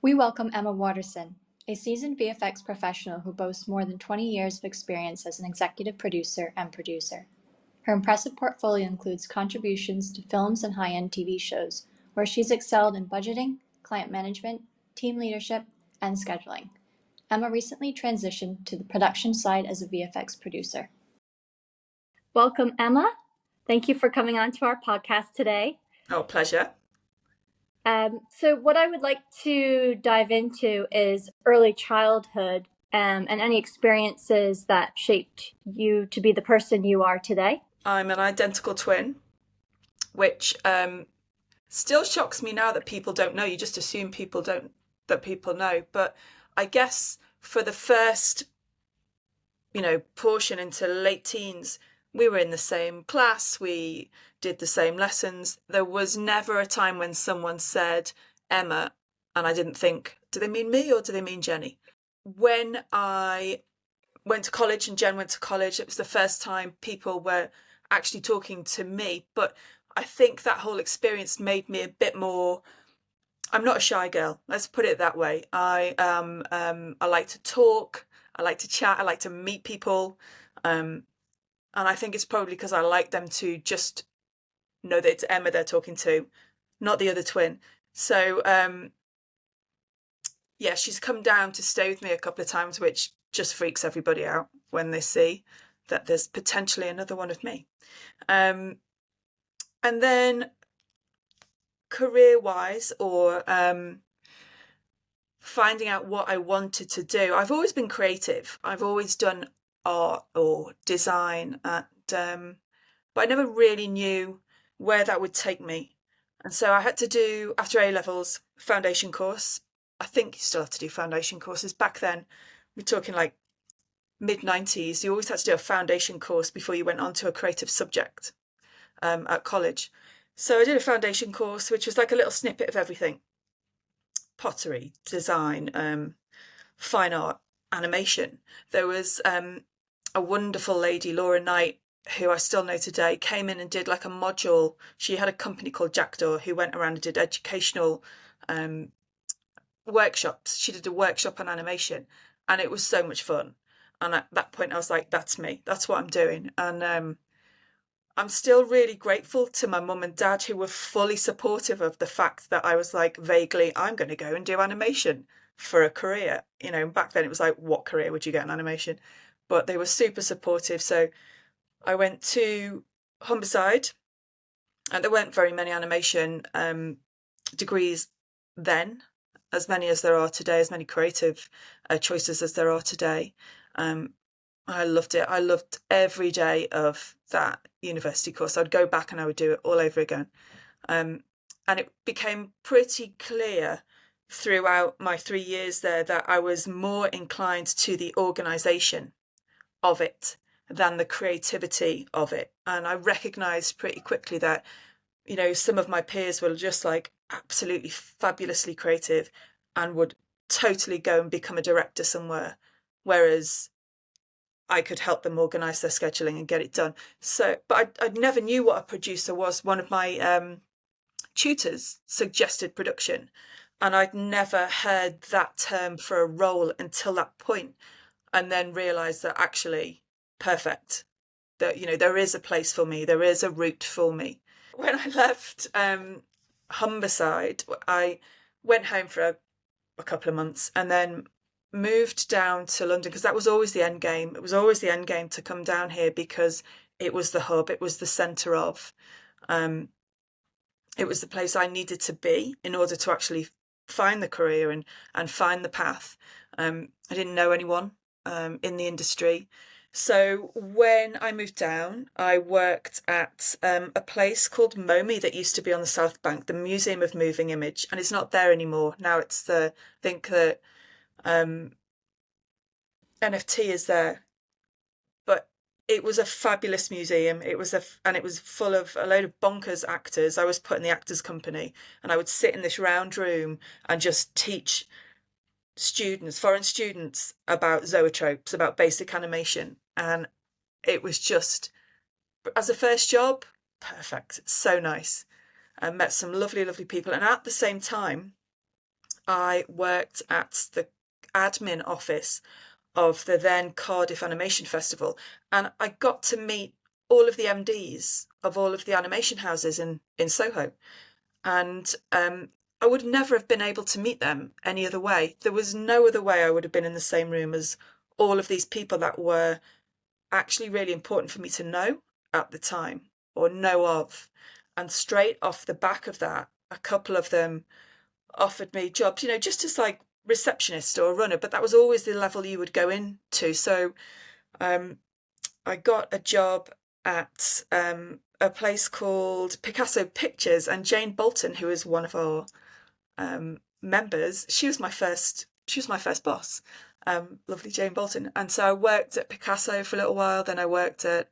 We welcome Emma Watterson, a seasoned VFX professional who boasts more than 20 years of experience as an executive producer and producer. Her impressive portfolio includes contributions to films and high-end TV shows, where she's excelled in budgeting, client management, team leadership, and scheduling. Emma recently transitioned to the production side as a VFX producer. Welcome, Emma. Thank you for coming on to our podcast today. Oh, pleasure. So what I would like to dive into is early childhood and any experiences that shaped you to be the person you are today. I'm an identical twin, which still shocks me now that people don't know. You just assume that people know. But I guess for the first, portion into late teens, we were in the same class. We did the same lessons. There was never a time when someone said Emma, and I didn't think, do they mean me or do they mean Jenny? When I went to college and Jen went to college, it was the first time people were actually talking to me. But I think that whole experience made me a bit more. I'm not a shy girl. Let's put it that way. I like to talk. I like to chat. I like to meet people. And I think it's probably because I like them to just know that it's Emma they're talking to, not the other twin. So, yeah, she's come down to stay with me a couple of times, which just freaks everybody out when they see that there's potentially another one of me. And then career-wise, or finding out what I wanted to do, I've always been creative. I've always done art or design, but I never really knew where that would take me. And so I had to do, after A-levels, foundation course. I think you still have to do foundation courses. Back then, we're talking like mid-90s, you always had to do a foundation course before you went on to a creative subject at college. So I did a foundation course, which was like a little snippet of everything: pottery, design, fine art, animation. There was a wonderful lady, Laura Knight, who I still know today, came in and did like a module. She had a company called Jackdaw who went around and did educational workshops. She did a workshop on animation, and it was so much fun. And at that point, I was like, that's me. That's what I'm doing. And I'm still really grateful to my mum and dad, who were fully supportive of the fact that I was like, vaguely, I'm going to go and do animation for a career. Back then it was like, what career would you get in animation? But they were super supportive. So I went to Humberside, and there weren't very many animation degrees then, as many as there are today, as many creative choices as there are today. I loved it. I loved every day of that university course. I'd go back and I would do it all over again. And it became pretty clear throughout my 3 years there that I was more inclined to the organisation of it than the creativity of it. And I recognised pretty quickly that, some of my peers were just like absolutely fabulously creative and would totally go and become a director somewhere, whereas I could help them organise their scheduling and get it done. So, but I never knew what a producer was. One of my tutors suggested production, and I'd never heard that term for a role until that point, and then realised that actually, perfect. That there is a place for me. There is a route for me. When I left Humberside, I went home for a couple of months, and then moved down to London, because that was always the end game. It was always the end game to come down here, because it was the hub, it was the centre of, it was the place I needed to be in order to actually find the career and find the path. I didn't know anyone in the industry. So when I moved down, I worked at a place called MoMI that used to be on the South Bank, the Museum of Moving Image, and it's not there anymore. Now it's I think the NFT is there, but it was a fabulous museum. And it was full of a load of bonkers actors. I was put in the actors company, and I would sit in this round room and just teach foreign students, about zoetropes, about basic animation. And it was just, as a first job, perfect. So nice. I met some lovely, lovely people. And at the same time, I worked at the admin office of the then Cardiff Animation Festival, and I got to meet all of the MDs of all of the animation houses in Soho. And I would never have been able to meet them any other way. There was no other way I would have been in the same room as all of these people that were actually really important for me to know at the time or know of. And straight off the back of that, a couple of them offered me jobs, just as like receptionist or runner, but that was always the level you would go into. So um, I got a job at a place called Picasso Pictures, and Jane Bolton, who is one of our members, she was my first boss. Lovely Jane Bolton. And so I worked at Picasso for a little while. Then I worked at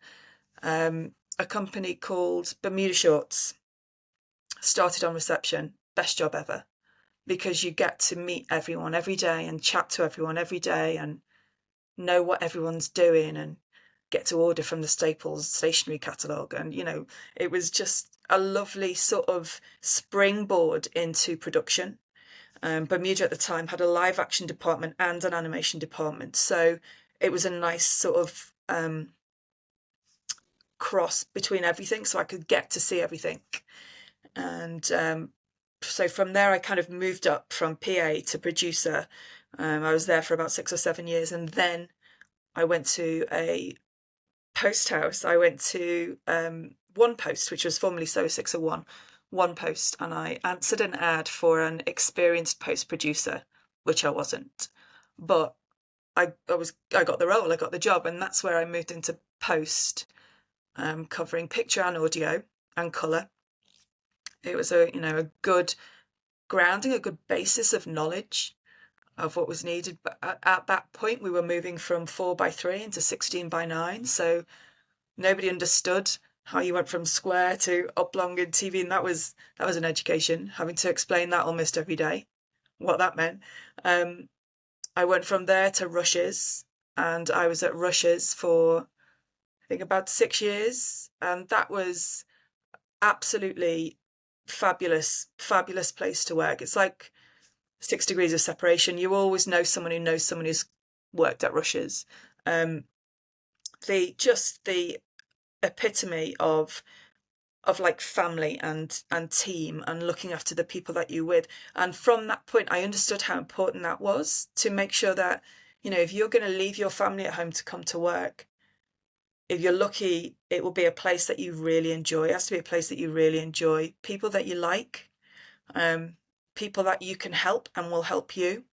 a company called Bermuda Shorts. Started on reception. Best job ever, because you get to meet everyone every day and chat to everyone every day and know what everyone's doing and get to order from the Staples stationery catalogue. And, it was just a lovely sort of springboard into production. Bermuda at the time had a live action department and an animation department. So it was a nice sort of cross between everything, so I could get to see everything. And so from there, I kind of moved up from PA to producer. I was there for about 6 or 7 years, and then I went to a post house. I went to One Post, which was formerly So 601, One Post, and I answered an ad for an experienced post producer, which I wasn't, but I got the role, I got the job, and that's where I moved into post, covering picture and audio and colour. It was a good grounding, a good basis of knowledge of what was needed. But at that point, we were moving from 4:3 into 16:9, so nobody understood how you went from square to oblong in TV, and that was an education, having to explain that almost every day, what that meant. I went from there to Rushes, and I was at Rushes for I think about 6 years, and that was absolutely fabulous, fabulous place to work. It's like 6 degrees of separation. You always know someone who knows someone who's worked at Rushes. The epitome of like family and team and looking after the people that you're with. And from that point, I understood how important that was, to make sure that, if you're going to leave your family at home to come to work, if you're lucky, it will be a place that you really enjoy. It has to be a place that you really enjoy, people that you like, people that you can help and will help you,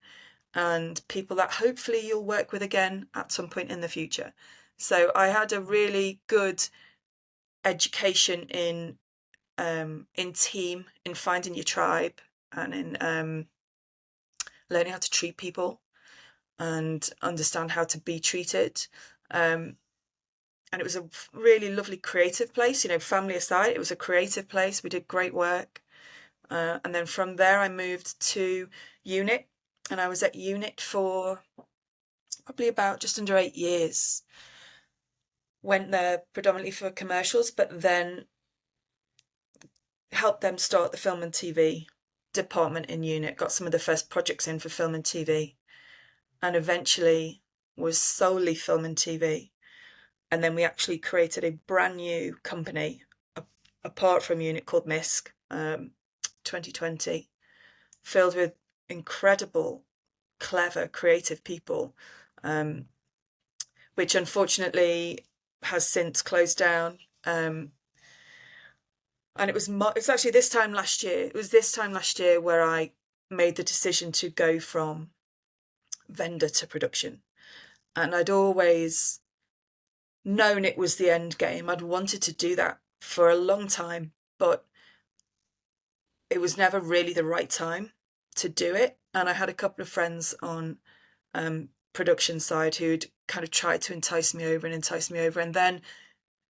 and people that hopefully you'll work with again at some point in the future. So I had a really good education in team, in finding your tribe, and in learning how to treat people and understand how to be treated. And it was a really lovely creative place, family aside, it was a creative place. We did great work. And then from there, I moved to Unit, and I was at Unit for probably about just under 8 years. Went there predominantly for commercials, but then helped them start the film and TV department in Unit, got some of the first projects in for film and TV, and eventually was solely film and TV. And then we actually created a brand new company apart from Unit called MISC, 2020, filled with incredible, clever, creative people, which unfortunately has since closed down. And it's actually this time last year. It was this time last year where I made the decision to go from vendor to production. And I'd always known it was the end game. I'd wanted to do that for a long time, but it was never really the right time to do it. And I had a couple of friends on production side who'd kind of tried to entice me over. And then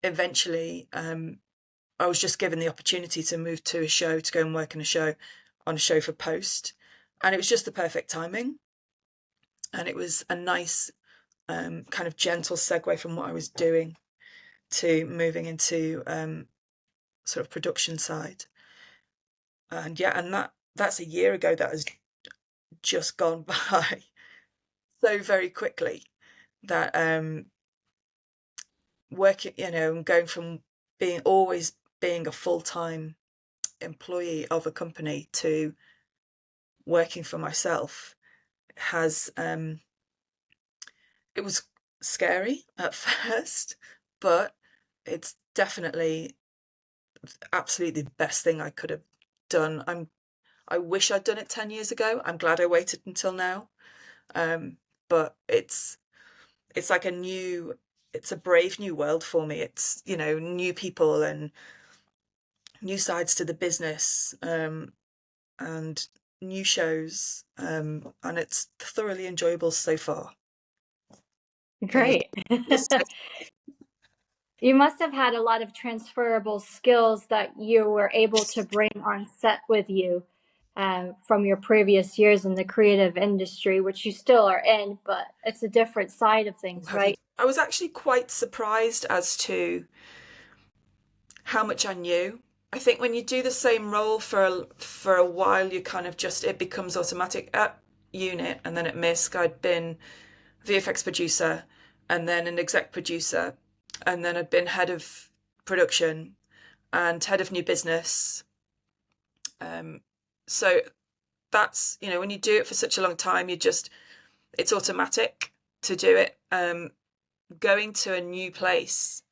eventually I was just given the opportunity to move to a show, to go and work on a show for Post. And it was just the perfect timing. And it was a nice kind of gentle segue from what I was doing to moving into sort of production side. And yeah, and that's a year ago. That has just gone by so very quickly that working, and going from always being a full-time employee of a company to working for myself has it was scary at first, but it's definitely absolutely the best thing I could have done. I wish I'd done it 10 years ago. I'm glad I waited until now. But it's like it's a brave new world for me. It's, new people and new sides to the business, and new shows. And it's thoroughly enjoyable so far. Great. You must have had a lot of transferable skills that you were able to bring on set with you from your previous years in the creative industry, which you still are in, but it's a different side of things, Have you? right? I was actually quite surprised as to how much I knew. I think when you do the same role for a while, you kind of just it becomes automatic. At Unit and then at MISC, I'd been VFX producer and then an exec producer, and then I'd been head of production and head of new business. So that's, when you do it for such a long time, it's automatic to do it. Going to a new place,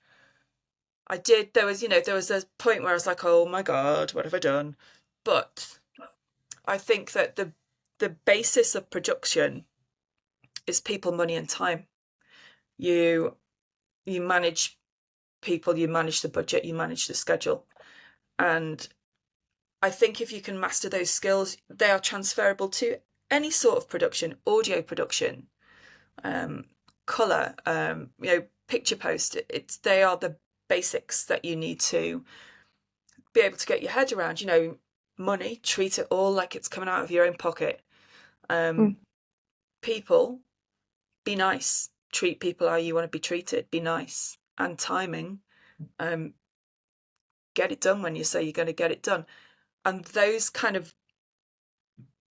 there was a point where I was like, oh my God, what have I done? But I think that the basis of production is people, money, and time. You you manage people, you manage the budget, you manage the schedule. And I think if you can master those skills, they are transferable to any sort of production, audio production, color, picture post. They are the basics that you need to be able to get your head around. Money, treat it all like it's coming out of your own pocket. Mm. People, be nice. Treat people how you want to be treated. Be nice. And timing, get it done when you say you're going to get it done. And those kind of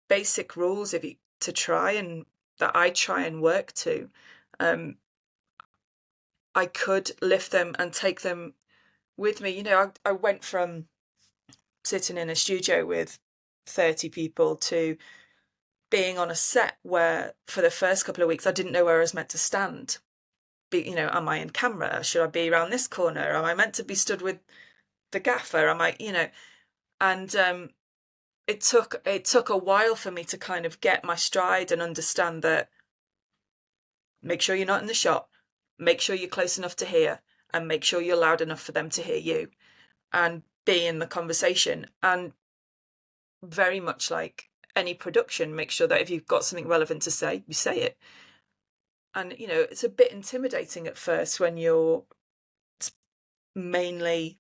basic rules, that I try and work to, I could lift them and take them with me. I went from sitting in a studio with 30 people to being on a set where for the first couple of weeks I didn't know where I was meant to stand. Am I in camera? Should I be around this corner? Am I meant to be stood with the gaffer? And it took a while for me to kind of get my stride and understand that make sure you're not in the shot, make sure you're close enough to hear, and make sure you're loud enough for them to hear you and be in the conversation. And very much like any production, make sure that if you've got something relevant to say, you say it. And, it's a bit intimidating at first when you're mainly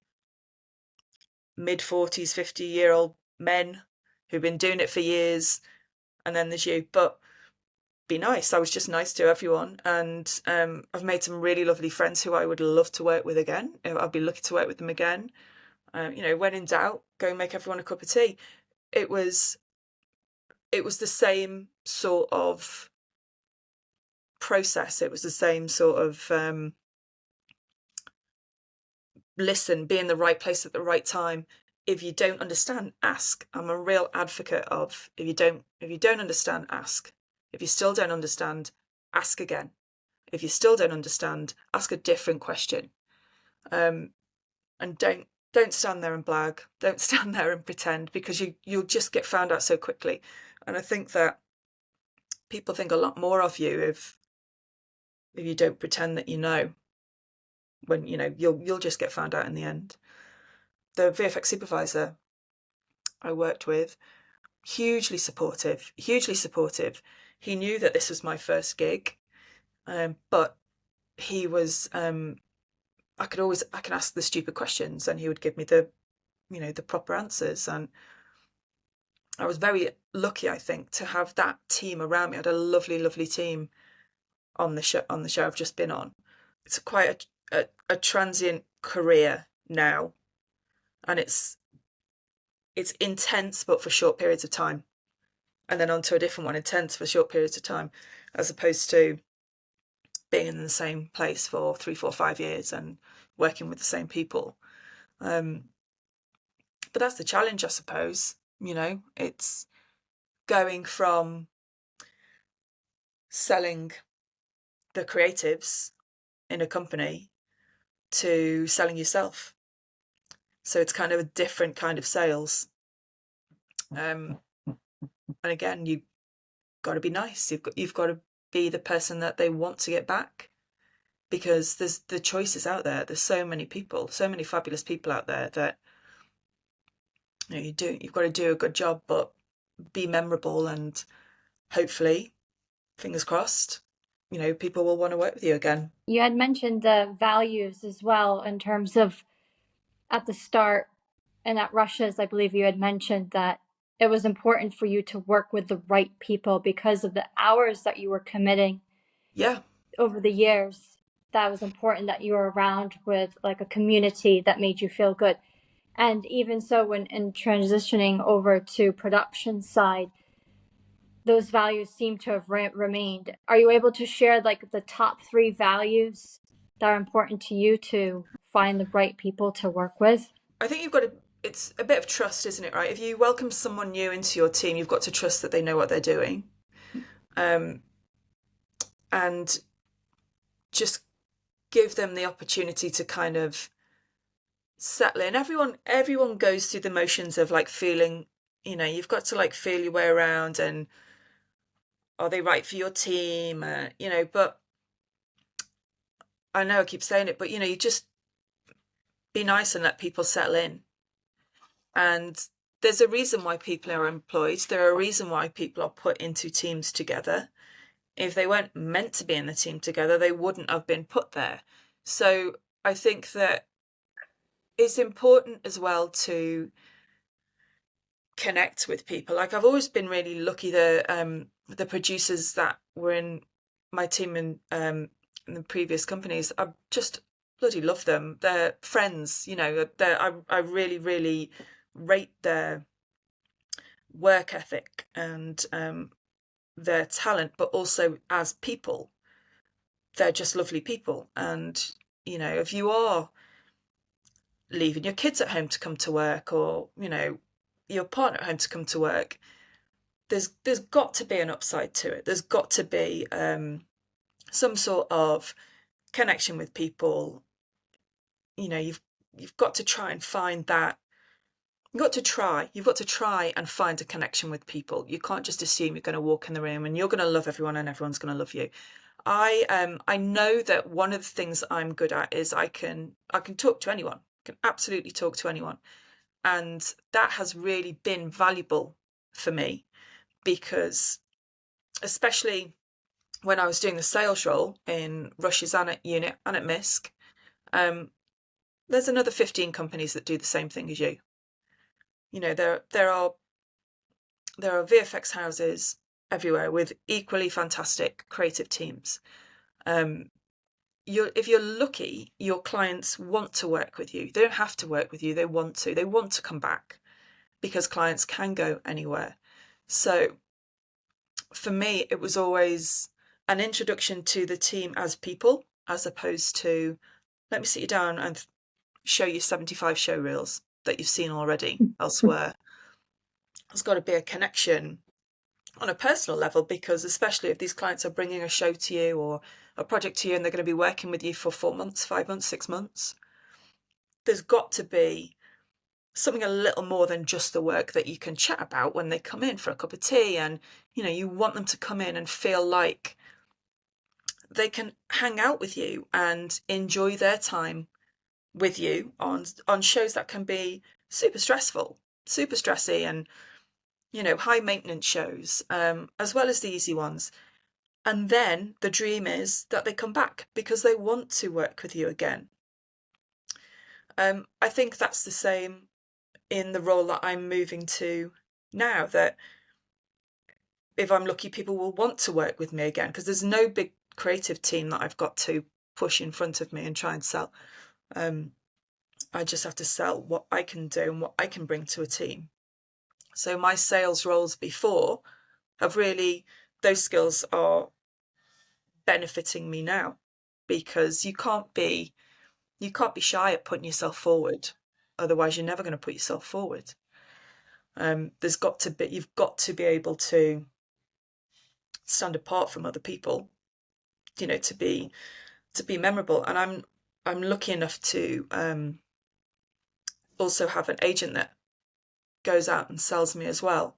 mid-40s, 50-year-old men who've been doing it for years, and then there's you. But be nice. I was just nice to everyone, and I've made some really lovely friends who I would love to work with again. I'll be lucky to work with them again. When in doubt, go make everyone a cup of tea. It was the same sort of process. It was the same sort of listen, be in the right place at the right time. If you don't understand, ask. I'm a real advocate of if you don't understand, ask. If you still don't understand, ask again. If you still don't understand, ask a different question. And don't stand there and blag. Don't stand there and pretend, because you'll just get found out so quickly. And I think that people think a lot more of you if you don't pretend that you know. When you'll just get found out in the end. The VFX supervisor I worked with, hugely supportive, hugely supportive. He knew that this was my first gig, but he was. I can ask the stupid questions, and he would give me the proper answers. And I was very lucky, I think, to have that team around me. I had a lovely, lovely team on the show I've just been on. It's quite a transient career now, and it's intense, but for short periods of time. and then onto a different one intense for short periods of time, as opposed to being in the same place for 3, 4, 5 years and working with the same people. But that's the challenge, I suppose. It's going from selling the creatives in a company to selling yourself. So it's kind of a different kind of sales. And again, you've got to be nice. You've got to be the person that they want to get back, because there's the choices out there. There's so many people, so many fabulous people out there that you've got to do a good job, but be memorable, and hopefully, fingers crossed, people will want to work with you again. You had mentioned the values as well, in terms of at the start and at Russia's, I believe you had mentioned that it was important for you to work with the right people because of the hours that you were committing. Yeah. Over the years, that was important that you were around with like a community that made you feel good. And even so, when in transitioning over to production side, those values seem to have remained. Are you able to share like the top 3 values that are important to you to find the right people to work with? I think you've got to, it's a bit of trust, isn't it, right? If you welcome someone new into your team, you've got to trust that they know what they're doing. And just give them the opportunity to kind of settle in. Everyone goes through the motions of like feeling, you've got to like feel your way around, and are they right for your team? But I know I keep saying it, but you just be nice and let people settle in. And there's a reason why people are employed. There are a reason why people are put into teams together. If they weren't meant to be in the team together, they wouldn't have been put there. So I think that it's important as well to connect with people. Like, I've always been really lucky. The producers that were in my team in the previous companies, I just bloody love them. They're friends, I really, really rate their work ethic and their talent, but also as people, they're just lovely people. And if you are leaving your kids at home to come to work, or your partner at home to come to work, there's got to be an upside to it. There's got to be some sort of connection with people. You've got to try and find that. You've got to try and find a connection with people. You can't just assume you're going to walk in the room and you're going to love everyone and everyone's going to love you. I know that one of the things I'm good at is I can talk to anyone. I can absolutely talk to anyone. And that has really been valuable for me, because especially when I was doing the sales role in Russia's Anet unit and at MISC, there's another 15 companies that do the same thing as you. There are VFX houses everywhere with equally fantastic creative teams. If you're lucky, your clients want to work with you. They don't have to work with you. They want to. They want to come back, because clients can go anywhere. So for me, it was always an introduction to the team as people, as opposed to, let me sit you down and show you 75 show reels that you've seen already elsewhere. There's got to be a connection on a personal level, because especially if these clients are bringing a show to you or a project to you, and they're going to be working with you for 4 months, 5 months, 6 months, there's got to be something a little more than just the work that you can chat about when they come in for a cup of tea. And you want them to come in and feel like they can hang out with you and enjoy their time with you on shows that can be super stressful, super stressy, and high maintenance shows, as well as the easy ones. And then the dream is that they come back because they want to work with you again. I think that's the same in the role that I'm moving to now, that if I'm lucky, people will want to work with me again, because there's no big creative team that I've got to push in front of me and try and sell. I just have to sell what I can do and what I can bring to a team. So my sales roles before those skills are benefiting me now, because you can't be shy at putting yourself forward. Otherwise, you're never going to put yourself forward. You've got to be able to stand apart from other people, to be memorable. And I'm lucky enough to also have an agent that goes out and sells me as well.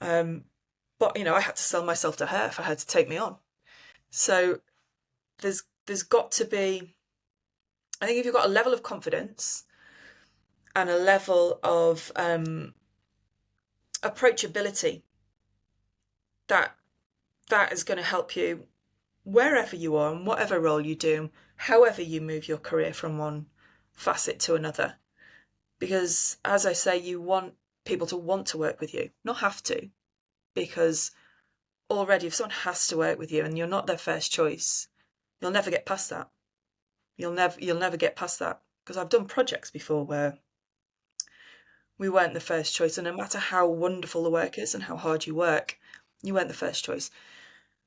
But I had to sell myself to her for her to take me on. So there's got to be, I think, if you've got a level of confidence and a level of approachability, that is going to help you wherever you are and whatever role you do, however you move your career from one facet to another. Because, as I say, you want people to want to work with you, not have to. Because already, if someone has to work with you and you're not their first choice, you'll never get past that. You'll never get past that. Because I've done projects before where we weren't the first choice, and no matter how wonderful the work is and how hard you work, you weren't the first choice.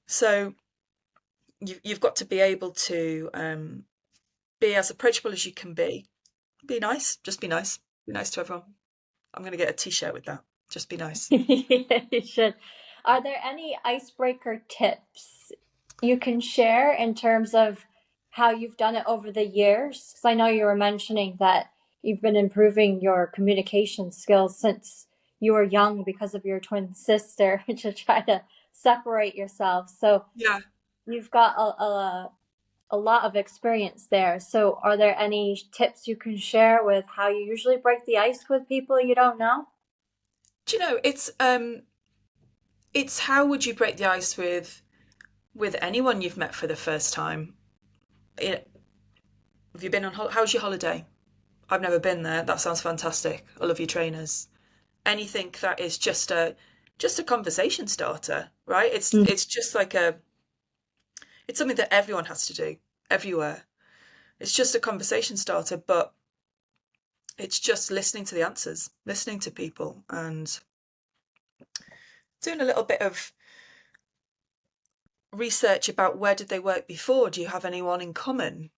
So you've got to be able to be as approachable as you can be. Be nice, just be nice. Be nice to everyone. I'm going to get a t-shirt with that. Just be nice. Yeah, you should. Are there any icebreaker tips you can share in terms of how you've done it over the years? Because I know you were mentioning that you've been improving your communication skills since you were young because of your twin sister to try to separate yourself. So Yeah. you've got a lot of experience there. So are there any tips you can share with how you usually break the ice with people you don't know? Do you know, it's how would you break the ice with anyone you've met for the first time? Have you been on how's your holiday? I've never been there. That sounds fantastic. I love your trainers. Anything that is just a conversation starter, right? It's just like it's something that everyone has to do everywhere. It's just a conversation starter, but it's just listening to the answers, listening to people, and doing a little bit of research about where did they work before. Do you have anyone in common?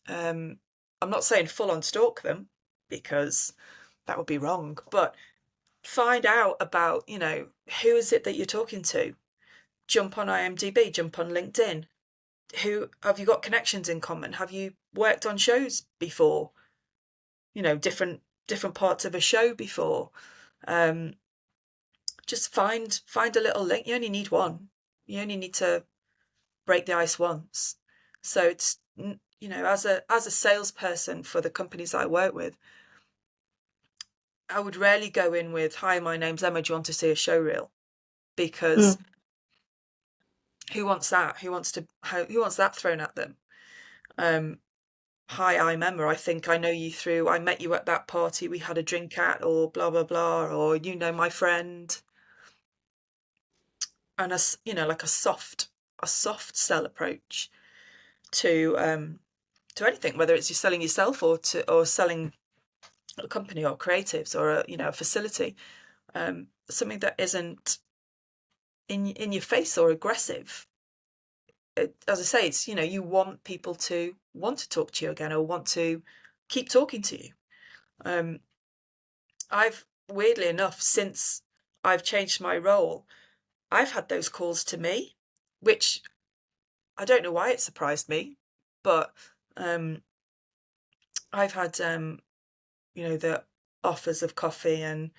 I'm not saying full on stalk them, because that would be wrong, but find out about, who is it that you're talking to? Jump on IMDb, jump on LinkedIn. Who have you got connections in common? Have you worked on shows before? Different parts of a show before. Just find a little link. You only need one. You only need to break the ice once. So it's, as a salesperson for the companies I work with, I would rarely go in with, "Hi, my name's Emma. Do you want to see a show reel?" Because who wants that? Who wants that thrown at them? "Hi, I'm Emma. I think I know you through. I met you at that party we had a drink at," or blah blah blah, or my friend. And like a soft sell approach to anything, whether it's you're selling yourself or selling a company or creatives or a facility, something that isn't in your face or aggressive. As I say, it's you want people to want to talk to you again or want to keep talking to you. I've, weirdly enough, since I've changed my role, I've had those calls to me, which I don't know why it surprised me, but I've had the offers of coffee and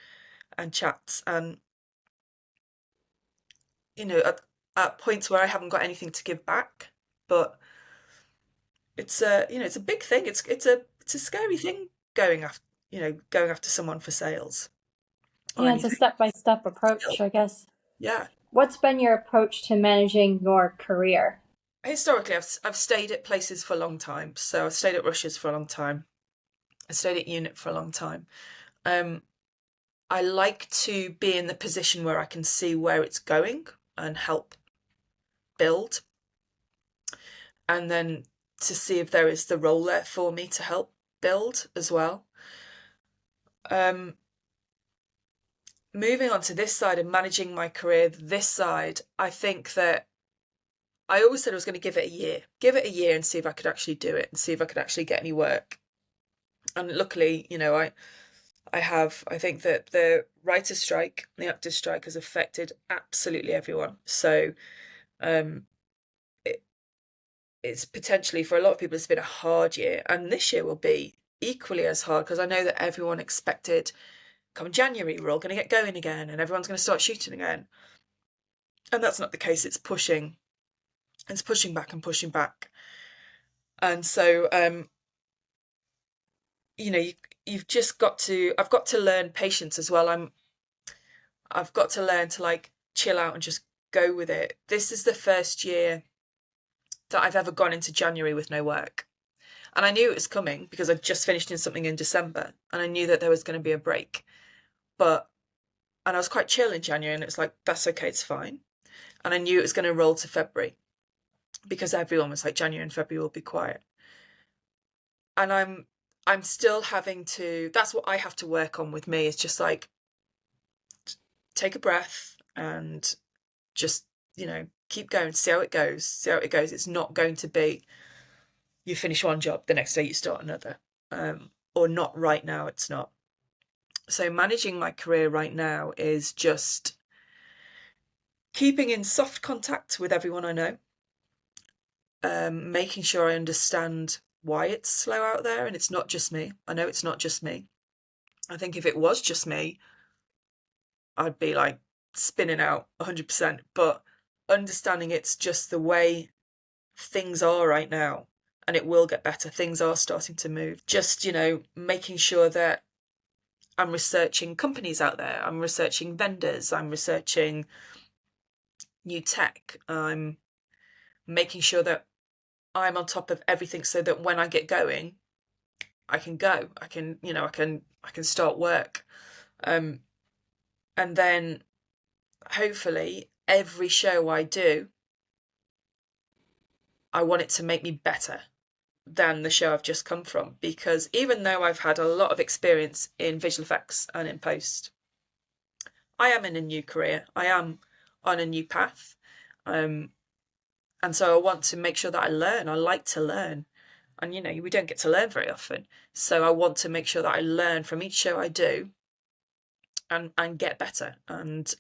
chats, and at points where I haven't got anything to give back, but it's it's a big thing. It's a scary thing going after someone for sales or Yeah, it's a anything. step-by-step Still, approach, I guess. yeah. What's been your approach to managing your career? Historically, I've stayed at places for a long time. So I've stayed at Rush's for a long time. I stayed at Unit for a long time. I like to be in the position where I can see where it's going and help build, and then to see if there is the role there for me to help build as well. moving on to this side and managing my career this side, I think that I always said I was going to give it a year and see if I could actually do it and see if I could actually get any work. And luckily, I think that the writer's strike, the actors' strike has affected absolutely everyone. So um, it, it's potentially, for a lot of people, it's been a hard year. And this year will be equally as hard, because I know that everyone expected come January, we're all going to get going again and everyone's going to start shooting again. And that's not the case. It's pushing back and pushing back. And so, you've just I've got to learn patience as well. I've got to learn to like chill out and just go with it. This is the first year that I've ever gone into January with no work. And I knew it was coming because I'd just finished in something in December and I knew that there was going to be a break. And I was quite chill in January, and it's like, that's okay, it's fine. And I knew it was going to roll to February because everyone was like, January and February will be quiet. And I'm still having to, that's what I have to work on with me, is just like, take a breath and just, keep going, see how it goes. It's not going to be, you finish one job, the next day you start another. Or not right now, it's not. So managing my career right now is just keeping in soft contact with everyone I know, making sure I understand why it's slow out there, and it's not just me. I know it's not just me. I think if it was just me, I'd be like spinning out 100%, but understanding it's just the way things are right now, and it will get better. Things are starting to move. Just, making sure that I'm researching companies out there. I'm researching vendors. I'm researching new tech. I'm making sure that I'm on top of everything so that when I get going, I can go. I can start work. And then hopefully every show I do, I want it to make me better than the show I've just come from. Because even though I've had a lot of experience in visual effects and in post, I am in a new career. I am on a new path. And so I want to make sure that I learn. I like to learn. And, we don't get to learn very often. So I want to make sure that I learn from each show I do and get better and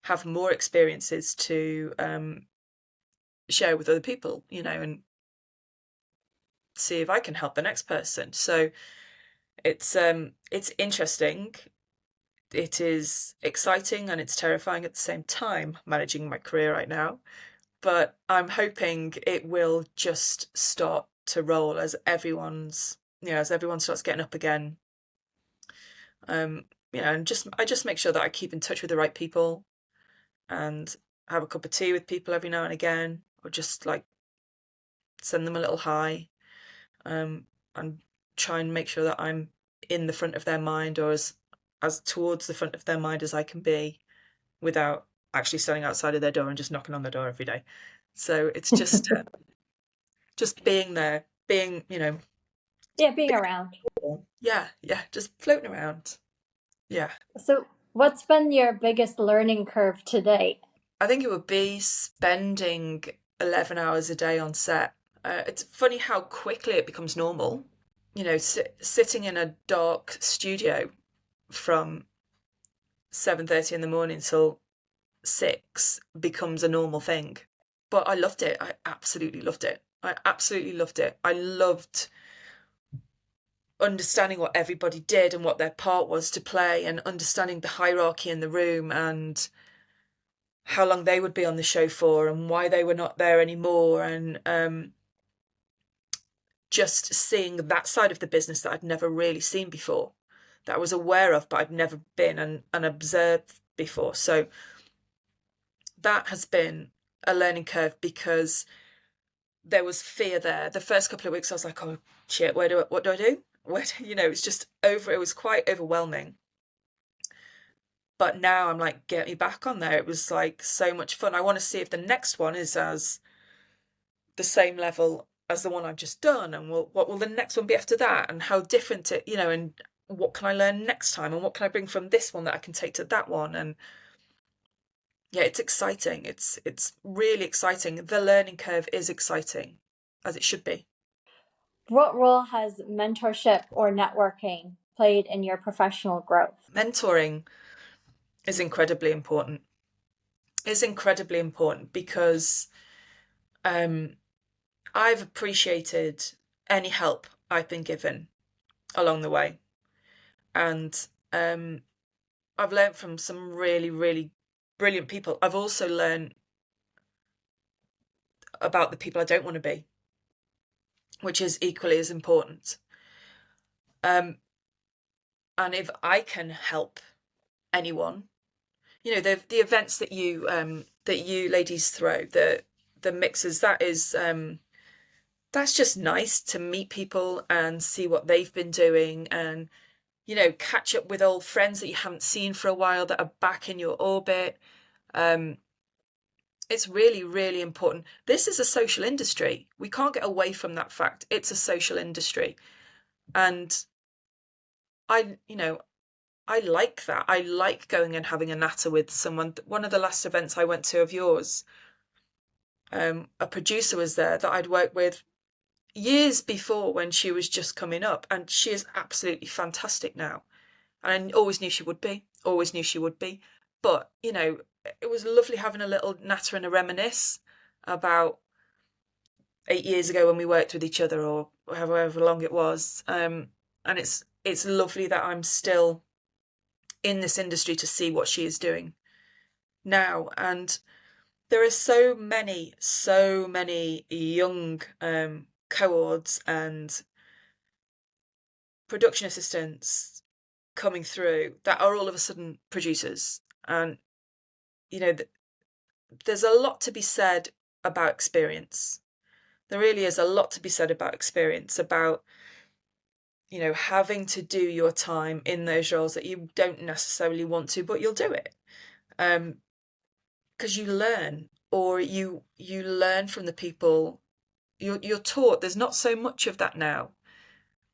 have more experiences to share with other people, and see if I can help the next person. So it's interesting. It is exciting and it's terrifying at the same time, managing my career right now. But I'm hoping it will just start to roll as everyone starts getting up again. And I just make sure that I keep in touch with the right people and have a cup of tea with people every now and again, or just like send them a little hi, and try and make sure that I'm in the front of their mind, or as towards the front of their mind as I can be, without actually standing outside of their door and just knocking on their door every day. So it's just just being there, being being around. yeah, just floating around. Yeah. So what's been your biggest learning curve to date? I think it would be spending 11 hours a day on set. It's funny how quickly it becomes normal. Sitting in a dark studio from 7:30 in the morning till 6 becomes a normal thing. But I loved it. I absolutely loved it. I loved understanding what everybody did and what their part was to play, and understanding the hierarchy in the room and how long they would be on the show for and why they were not there anymore, and just seeing that side of the business that I'd never really seen before, that I was aware of, but I'd never been and observed before. So that has been a learning curve, because there was fear there. The first couple of weeks I was like, oh shit, what do I do? It's just it was quite overwhelming. But now I'm like, get me back on there. It was like so much fun. I want to see if the next one is as the same level as the one I've just done, and what will the next one be after that, and how different it, and what can I learn next time, and what can I bring from this one that I can take to that one. And yeah, it's exciting. It's really exciting. The learning curve is exciting, as it should be. What role has mentorship or networking played in your professional growth? Mentoring is incredibly important. It's incredibly important because I've appreciated any help I've been given along the way. And I've learned from some really, really brilliant people. I've also learned about the people I don't want to be, which is equally as important. And if I can help anyone, the events that you ladies throw, the mixes, that's just nice to meet people and see what they've been doing, and catch up with old friends that you haven't seen for a while that are back in your orbit. It's really, really important. This is a social industry. We can't get away from that fact. It's a social industry. And I, I like that. I like going and having a natter with someone. One of the last events I went to of yours, a producer was there that I'd worked with years before when she was just coming up, and she is absolutely fantastic now. And I always knew she would be, always knew she would be. But, it was lovely having a little natter and a reminisce about 8 years ago when we worked with each other, or however long it was. And it's lovely that I'm still in this industry to see what she is doing now. And there are so many young cohorts and production assistants coming through that are all of a sudden producers. And there's a lot to be said about experience. There really is a lot to be said about experience, about having to do your time in those roles that you don't necessarily want to, but you'll do it because you learn, or you learn from the people you're taught. There's not so much of that now,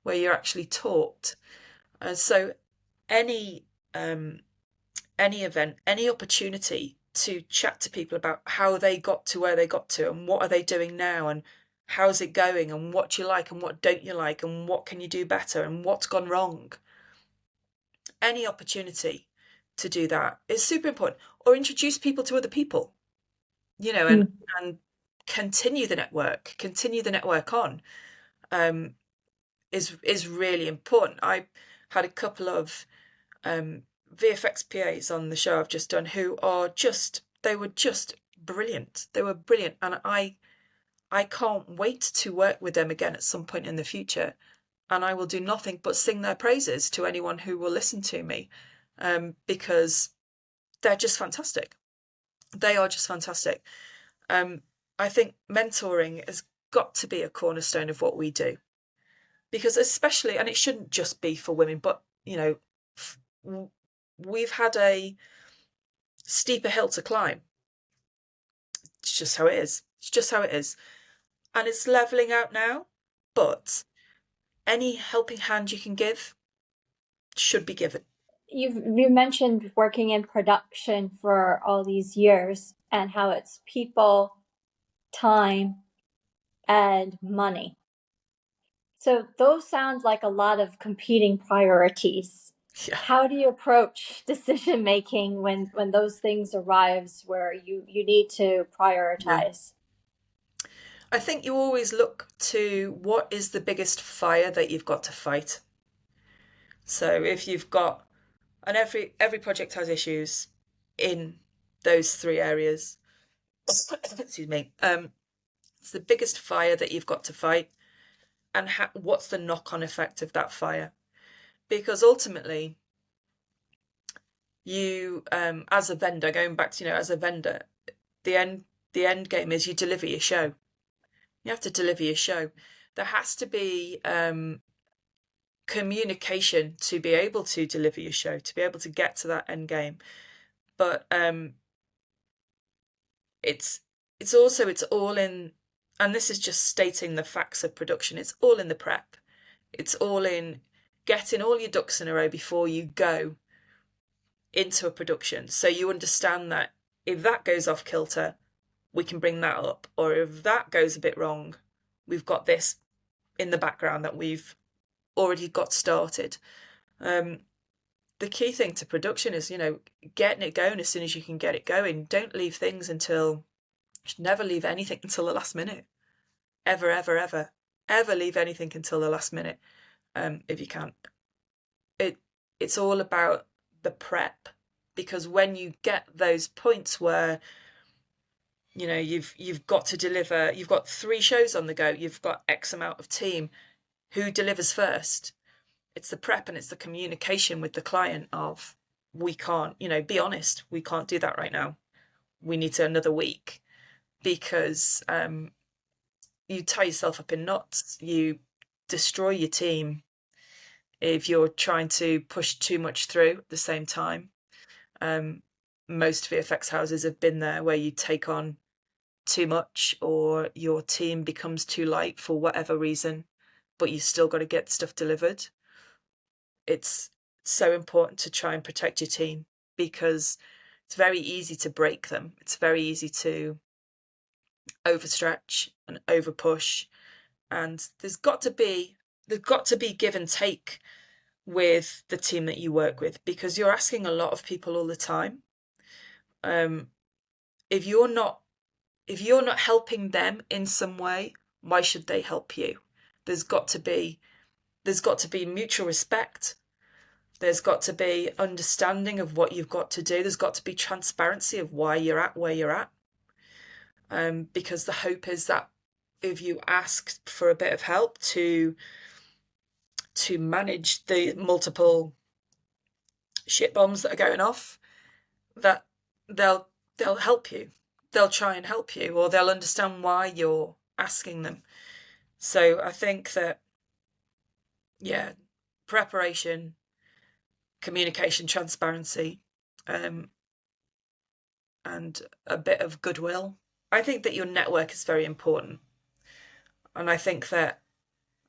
where you're actually taught. So any event, any opportunity to chat to people about how they got to where they got to, and what are they doing now, and how's it going, and what do you like and what don't you like, and what can you do better, and what's gone wrong. Any opportunity to do that is super important. Or introduce people to other people, and continue the network on, is really important. I had a couple of VFX PAs on the show I've just done who they were just brilliant. They were brilliant, and I can't wait to work with them again at some point in the future. And I will do nothing but sing their praises to anyone who will listen to me, because they're just fantastic. They are just fantastic. I think mentoring has got to be a cornerstone of what we do, because especially, and it shouldn't just be for women, but we've had a steeper hill to climb. It's just how it is. It's just how it is. And it's leveling out now, but any helping hand you can give should be given. You mentioned working in production for all these years and how it's people, time, and money. So those sound like a lot of competing priorities. Yeah. How do you approach decision making when those things arrives where you need to prioritize? Yeah. I think you always look to what is the biggest fire that you've got to fight. So if you've got, and every project has issues in those three areas. Excuse me. It's the biggest fire that you've got to fight, and what's the knock-on effect of that fire? Because ultimately, you, as a vendor, going back to as a vendor, the end game is you deliver your show. You have to deliver your show. There has to be communication to be able to deliver your show, to be able to get to that end game. But it's all in, and this is just stating the facts of production. It's all in the prep. It's all in getting all your ducks in a row before you go into a production. So you understand that if that goes off kilter, we can bring that up. Or if that goes a bit wrong, we've got this in the background that we've already got started. The key thing to production is, getting it going as soon as you can get it going. Don't leave things never leave anything until the last minute. Ever, ever, ever, ever leave anything until the last minute, if you can. It's all about the prep, because when you get those points where you've got to deliver, you've got 3 shows on the go, you've got X amount of team, who delivers first? It's the prep and it's the communication with the client of, we can't, be honest, we can't do that right now, we need another week, because you tie yourself up in knots, you destroy your team if you're trying to push too much through at the same time. Most VFX houses have been there, where you take on too much or your team becomes too light for whatever reason, but you still got to get stuff delivered. It's so important to try and protect your team, because it's very easy to break them. It's very easy to overstretch and overpush, and there's got to be give and take with the team that you work with, because you're asking a lot of people all the time. If you're not helping them in some way, why should they help you? There's got to be mutual respect. There's got to be understanding of what you've got to do. There's got to be transparency of why you're at where you're at. Because the hope is that if you ask for a bit of help to manage the multiple shit bombs that are going off, that they'll help you. They'll try and help you, or they'll understand why you're asking them. So I think that, preparation, communication, transparency, and a bit of goodwill. I think that your network is very important. And I think that,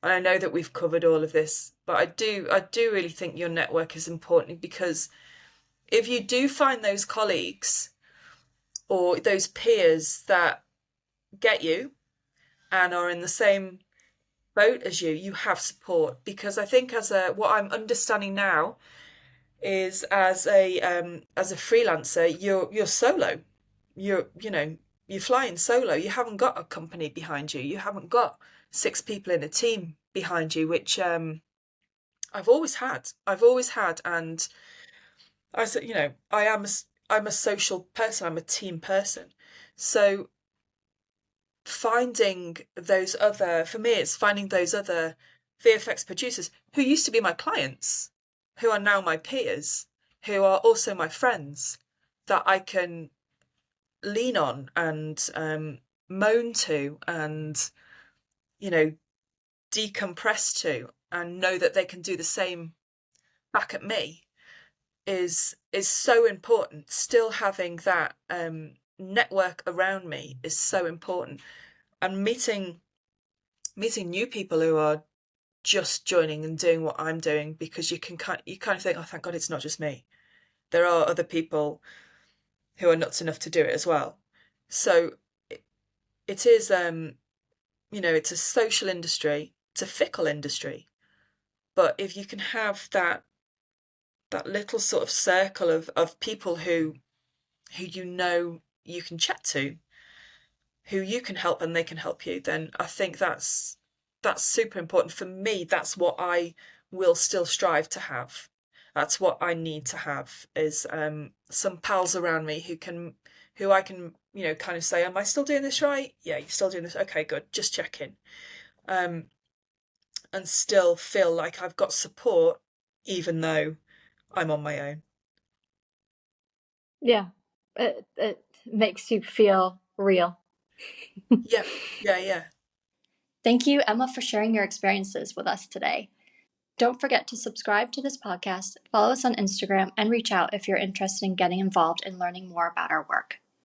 and I know that we've covered all of this, but I do really think your network is important, because if you do find those colleagues or those peers that get you and are in the same boat as you, you have support. Because I think what I'm understanding now is, as a freelancer, you're solo. You're flying solo. You haven't got a company behind you. You haven't got 6 people in a team behind you, which I've always had, and I said, I'm a social person. I'm a team person. So finding those other VFX producers who used to be my clients, who are now my peers, who are also my friends, that I can lean on and moan to and decompress to, and know that they can do the same back at me, is so important. Still having that network around me is so important, and meeting new people who are just joining and doing what I'm doing, because you kind of think, oh, thank God it's not just me. There are other people who are nuts enough to do it as well. So it is, it's a social industry. It's a fickle industry. But if you can have that little sort of circle of people who you can chat to, who you can help and they can help you, then I think that's super important. For me, that's what I will still strive to have. That's what I need to have, is some pals around me who I can, kind of say, am I still doing this right? Yeah, you're still doing this. Okay, good. Just checking. And still feel like I've got support, even though I'm on my own. Yeah, it makes you feel real. Yeah. Thank you, Emma, for sharing your experiences with us today. Don't forget to subscribe to this podcast, follow us on Instagram, and reach out if you're interested in getting involved and learning more about our work.